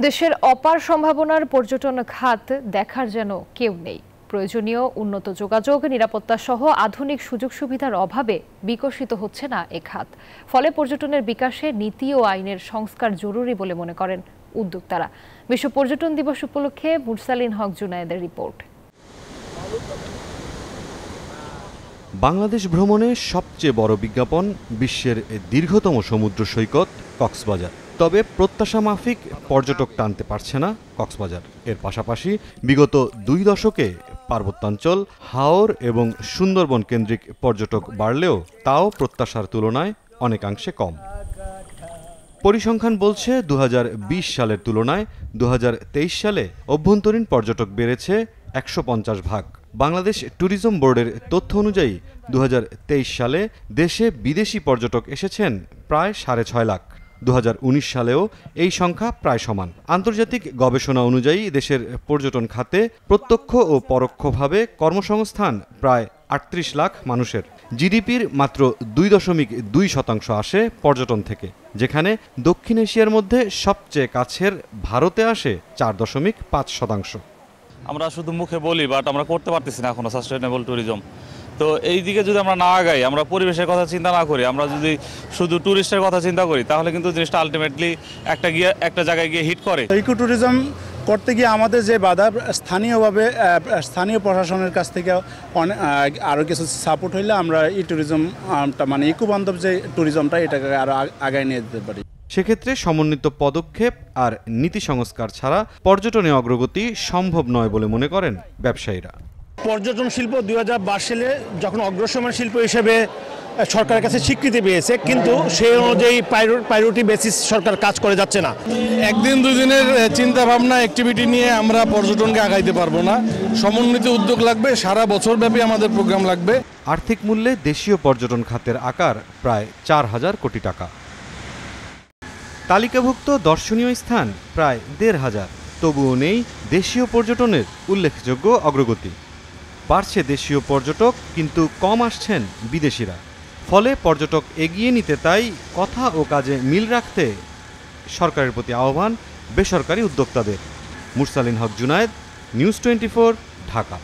দেশের অপার সম্ভাবনার পর্যটন খাত দেখার যেন কেউ নেই। প্রয়োজনীয় উন্নত যোগাযোগ, নিরাপত্তা সহ আধুনিক সুযোগ সুবিধার অভাবে বিকশিত হচ্ছে না এ খাত। ফলে পর্যটনের বিকাশে নীতি ও আইনের সংস্কার জরুরি বলে মনে করেন উদ্যোক্তারা। বিশ্ব পর্যটন দিবস উপলক্ষে মুরসালিন হক জুনায়েদের রিপোর্ট। বাংলাদেশ ভ্রমণে সবচেয়ে বড় বিজ্ঞাপন বিশ্বের দীর্ঘতম সমুদ্র সৈকত কক্সবাজার। তবে প্রত্যাশা মাফিক পর্যটক টানতে পারছে না কক্সবাজার। এর পাশাপাশি বিগত 2 দশকে পার্বত্যাঞ্চল, হাওর এবং সুন্দরবন কেন্দ্রিক পর্যটক বাড়লেও তাও প্রত্যাশার তুলনায় অনেকাংশে কম। পরিসংখ্যান বলছে 2020 সালের তুলনায় 2023 সালে অভ্যন্তরীণ পর্যটক বেড়েছে 150 ভাগ। বাংলাদেশ ট্যুরিজম বোর্ডের তথ্য অনুযায়ী 2023 সালে দেশে বিদেশি পর্যটক এসেছেন প্রায় 6.5 লাখ। 2019 সালেও এই সংখ্যা প্রায় সমান। আন্তর্জাতিক গবেষণা অনুযায়ী দেশের পর্যটন খাতে প্রত্যক্ষ ও পরোক্ষভাবে কর্মসংস্থান প্রায় 38 লাখ মানুষের। জিডিপির মাত্র 2.2% আসে পর্যটন থেকে, যেখানে দক্ষিণ এশিয়ার মধ্যে সবচেয়ে কাছের ভারতে আসে 4.5%। আমরা শুধু মুখে বলি, বাট আমরা করতে পারতেছি না এখনো সাস্টেইনেবল ট্যুরিজম। তো এই দিকে যদি আমরা না আগাই, আমরা পরিবেশের কথা চিন্তা না করি, আমরা যদি শুধু ট্যুরিস্টের কথা চিন্তা করি, তাহলে কিন্তু জিনিসটা আলটিমেটলি একটা জায়গায় গিয়ে হিট করে। ইকো ট্যুরিজম করতে গিয়ে আমাদের যে বাধা, স্থানীয় প্রশাসনের কাছ থেকে আরও কিছু সাপোর্ট হইলে আমরা এই ট্যুরিজমটা মানে ইকো বান্ধব যে ট্যুরিজমটা এটাকে আরও আগায় নিয়ে যেতে পারি। সেক্ষেত্রে সমন্বিত পদক্ষেপ আর নীতি সংস্কার ছাড়া পর্যটনে অগ্রগতি সম্ভব নয় বলে মনে করেন ব্যবসায়ীরা। পর্যটন শিল্প 2022 সালে যখন অগ্রসর শিল্প হিসেবে সরকারের কাছে স্বীকৃতি পেয়েছে, কিন্তু সেই অনুযায়ী প্রায়োরিটি বেসিস সরকার কাজ করে যাচ্ছে না। একদিন 2 দিনের চিন্তা ভাবনা অ্যাক্টিভিটি নিয়ে আমরা পর্যটনকে আগাইতে পারবো না। সমন্বিত উদ্যোগ লাগবে, সারা বছর ব্যাপী আমাদের প্রোগ্রাম লাগবে। আর্থিক মূল্যে দেশীয় পর্যটন খাতের আকার প্রায় 4,000 কোটি টাকা। তালিকাভুক্ত দর্শনীয় স্থান প্রায় 1,500। তবুও নেই দেশীয় পর্যটনের উল্লেখযোগ্য অগ্রগতি। বাড়ছে দেশীয় পর্যটক, কিন্তু কম আসছেন বিদেশিরা। ফলে পর্যটক এগিয়ে নিতে তাই কথা ও কাজে মিল রাখতে সরকারের প্রতি আহ্বান বেসরকারি উদ্যোক্তাদের। মুরসালিন হক জুনায়েদ, নিউজ 24, ঢাকা।